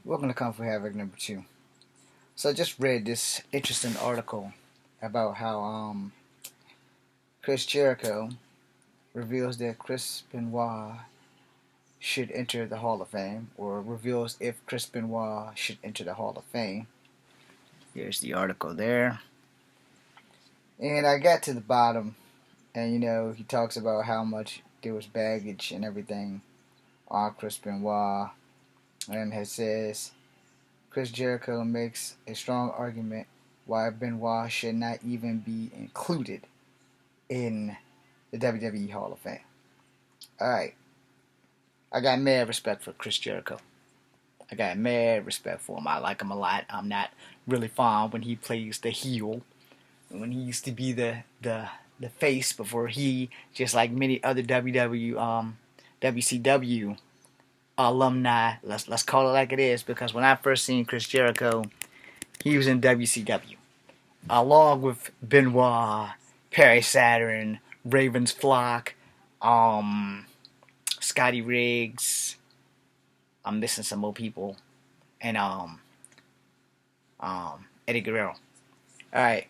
Welcome to Kung Fu Havoc number 2. So I just read this interesting article about how Chris Jericho reveals that Chris Benoit should enter the Hall of Fame, or reveals if Chris Benoit should enter the Hall of Fame. Here's the article there. And I got to the bottom, and he talks about how much there was baggage and everything on Chris Benoit, and it says Chris Jericho makes a strong argument why Benoit should not even be included in the WWE Hall of Fame. Alright, I got mad respect for Chris Jericho. I got mad respect for him. I like him a lot. I'm not really fond when he plays the heel, when he used to be the face before he, just like many other WCW alumni, let's call it like it is, because when I first seen Chris Jericho, he was in WCW along with Benoit, Perry Saturn, Ravens Flock, Scotty Riggs. I'm missing some more people, and Eddie Guerrero. All right.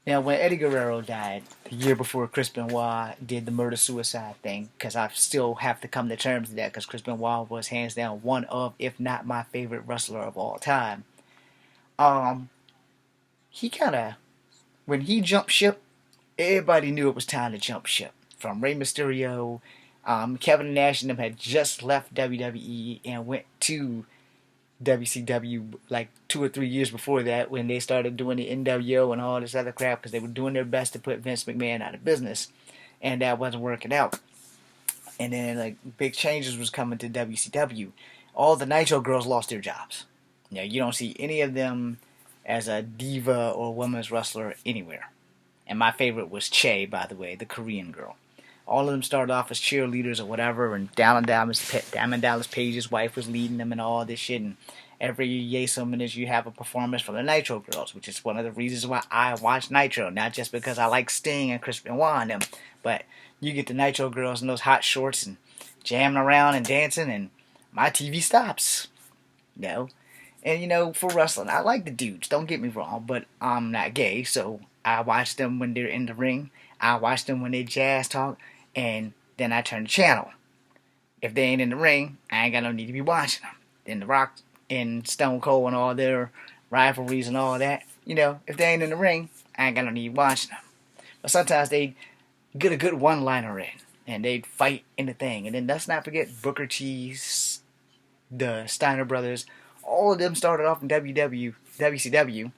Now, when Eddie Guerrero died the year before Chris Benoit did the murder-suicide thing, because I still have to come to terms with that, because Chris Benoit was hands down one of, if not my favorite wrestler of all time. He kind of, when he jumped ship, everybody knew it was time to jump ship. From Rey Mysterio, Kevin Nash and them had just left WWE and went to WCW like 2 or 3 years before that, when they started doing the NWO and all this other crap, because they were doing their best to put Vince McMahon out of business, and that wasn't working out. And then like big changes was coming to WCW. All the Nitro girls lost their jobs. You don't see any of them as a diva or women's wrestler anywhere. And my favorite was Che, by the way, the Korean girl. All of them started off as cheerleaders or whatever, and Diamond Dallas Page's wife was leading them and all this shit. And every yay so minutes you have a performance from the Nitro Girls, which is one of the reasons why I watch Nitro. Not just because I like Sting and Chris Benoit and them, but you get the Nitro Girls in those hot shorts and jamming around and dancing, and my TV stops. And for wrestling, I like the dudes, don't get me wrong, but I'm not gay, so I watch them when they're in the ring. I watch them when they jazz talk, and then I turn the channel. If they ain't in the ring, I ain't got no need to be watching them. Then The Rock and Stone Cold and all their rivalries and all that, if they ain't in the ring, I ain't got no need watching them. But sometimes they get a good one-liner in, and they'd fight in the thing. And then let's not forget Booker T, the Steiner brothers. All of them started off in WCW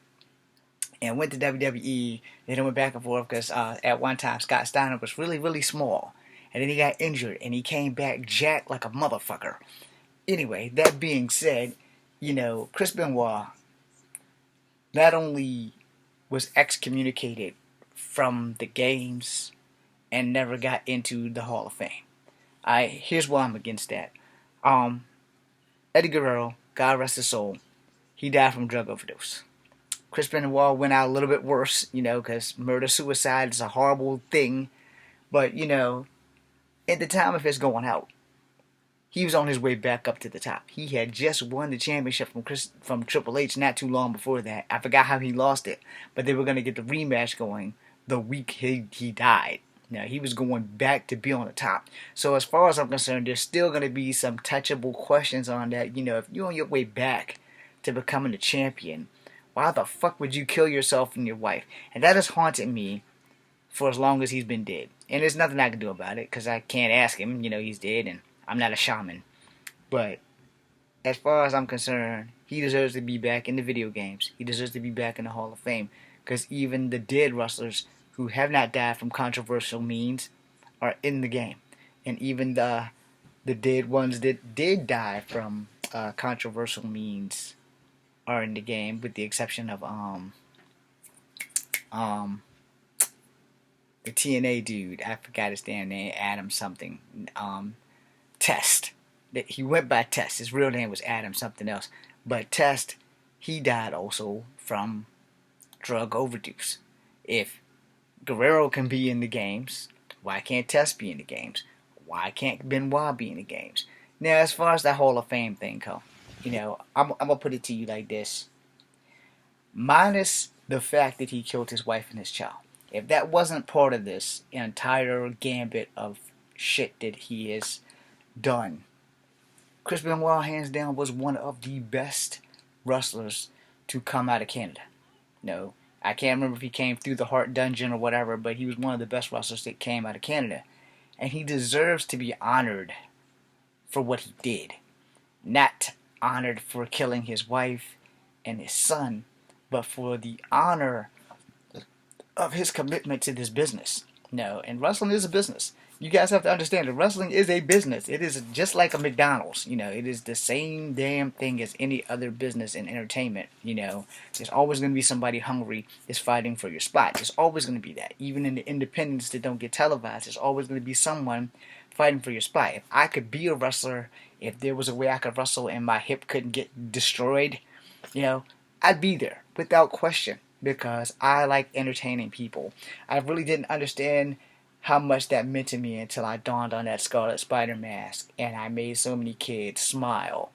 and went to WWE. Then went back and forth because at one time Scott Steiner was really, really small. And then he got injured and he came back jacked like a motherfucker. Anyway, that being said, Chris Benoit not only was excommunicated from the games and never got into the Hall of Fame. Here's why I'm against that. Eddie Guerrero, God rest his soul, he died from drug overdose. Chris Benoit went out a little bit worse, because murder-suicide is a horrible thing. But, at the time of his going out, he was on his way back up to the top. He had just won the championship from Triple H not too long before that. I forgot how he lost it, but they were going to get the rematch going the week he died. Now, he was going back to be on the top. So as far as I'm concerned, there's still going to be some touchable questions on that. If you're on your way back to becoming a champion, why the fuck would you kill yourself and your wife? And that has haunted me for as long as he's been dead. And there's nothing I can do about it, because I can't ask him. He's dead, and I'm not a shaman. But as far as I'm concerned, he deserves to be back in the video games. He deserves to be back in the Hall of Fame. Because even the dead wrestlers who have not died from controversial means are in the game. And even the dead ones that did die from controversial means are in the game, with the exception of the TNA dude. I forgot his damn name. Adam something. Test. He went by Test. His real name was Adam something else. But Test, he died also from drug overdose. If Guerrero can be in the games, why can't Test be in the games? Why can't Benoit be in the games? Now, as far as the Hall of Fame thing goes, I'm gonna put it to you like this: minus the fact that he killed his wife and his child. If that wasn't part of this entire gambit of shit that he has done, Chris Benoit, hands down, was one of the best wrestlers to come out of Canada. No, I can't remember if he came through the Heart Dungeon or whatever, but he was one of the best wrestlers that came out of Canada. And he deserves to be honored for what he did. Not honored for killing his wife and his son, but for the honor of his commitment to this business. No, and wrestling is a business. You guys have to understand that wrestling is a business. It is just like a McDonald's. It is the same damn thing as any other business in entertainment. There's always going to be somebody hungry that's fighting for your spot. There's always going to be that. Even in the independents that don't get televised, there's always going to be someone fighting for your spot. If I could be a wrestler, if there was a way I could wrestle and my hip couldn't get destroyed, I'd be there without question, because I like entertaining people. I really didn't understand how much that meant to me until I donned on that Scarlet Spider mask and I made so many kids smile.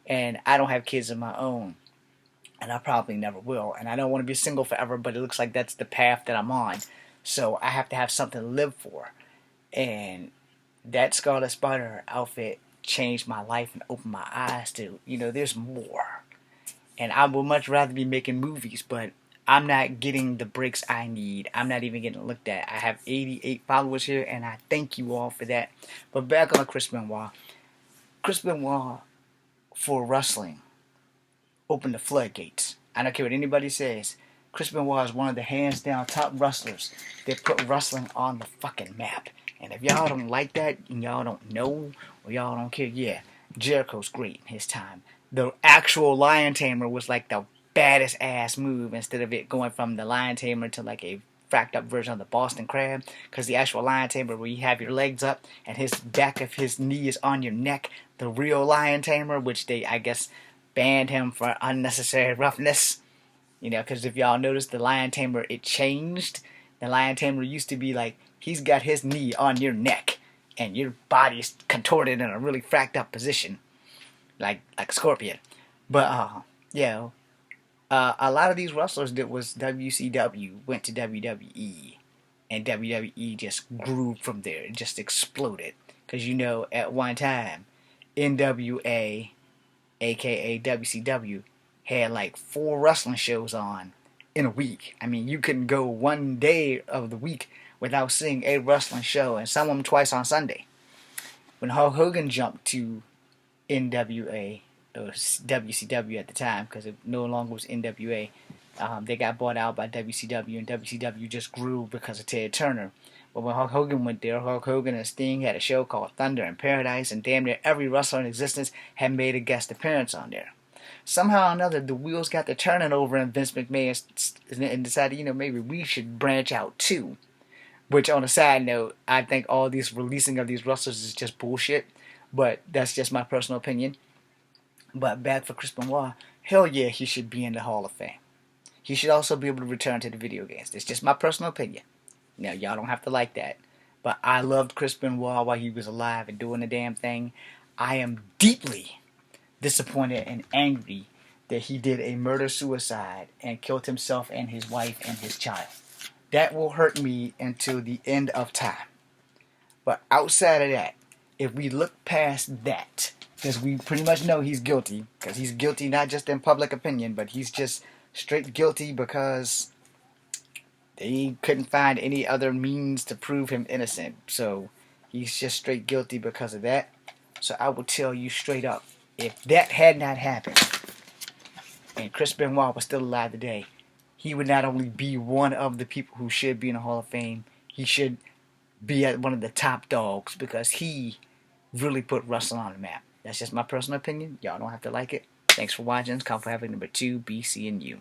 And I don't have kids of my own, and I probably never will. And I don't want to be single forever, but it looks like that's the path that I'm on. So I have to have something to live for. And that Scarlet Spider outfit changed my life and opened my eyes to, there's more. And I would much rather be making movies, but I'm not getting the breaks I need. I'm not even getting looked at. I have 88 followers here, and I thank you all for that. But back on Chris Benoit. Chris Benoit, for wrestling, opened the floodgates. I don't care what anybody says. Chris Benoit is one of the hands-down top wrestlers that put wrestling on the fucking map. And if y'all don't like that, and y'all don't know, or y'all don't care, yeah, Jericho's great in his time. The actual Lion Tamer was like the baddest ass move, instead of it going from the Lion Tamer to like a fracked up version of the Boston Crab. Because the actual Lion Tamer, where you have your legs up and his back of his knee is on your neck, the real Lion Tamer, which they, I guess, banned him for unnecessary roughness. Because if y'all noticed, the Lion Tamer, it changed. The Lion Tamer used to be like, he's got his knee on your neck and your body's contorted in a really fracked up position, like a scorpion. But a lot of these wrestlers that was WCW went to WWE, and WWE just grew from there. It just exploded. Because at one time, NWA, aka WCW, had like 4 wrestling shows on in a week. I mean, you couldn't go one day of the week without seeing a wrestling show, and some of them twice on Sunday. When Hulk Hogan jumped to NWA, or WCW at the time, because it no longer was NWA, they got bought out by WCW, and WCW just grew because of Ted Turner. But when Hulk Hogan went there, Hulk Hogan and Sting had a show called Thunder in Paradise, and damn near every wrestler in existence had made a guest appearance on there. Somehow or another, the wheels got to turning over, and Vince McMahon and decided, maybe we should branch out too. Which, on a side note, I think all these releasing of these wrestlers is just bullshit. But that's just my personal opinion. But back for Chris Benoit, hell yeah, he should be in the Hall of Fame. He should also be able to return to the video games. It's just my personal opinion. Now, y'all don't have to like that. But I loved Chris Benoit while he was alive and doing the damn thing. I am deeply disappointed and angry that he did a murder-suicide and killed himself and his wife and his child. That will hurt me until the end of time. But outside of that, if we look past that, because we pretty much know he's guilty, because he's guilty not just in public opinion, but he's just straight guilty because they couldn't find any other means to prove him innocent. So he's just straight guilty because of that. So I will tell you straight up, if that had not happened, and Chris Benoit was still alive today, he would not only be one of the people who should be in the Hall of Fame, he should be at one of the top dogs, because he really put wrestling on the map. That's just my personal opinion. Y'all don't have to like it. Thanks for watching. It's Comfort Having number 2, B, C, and U.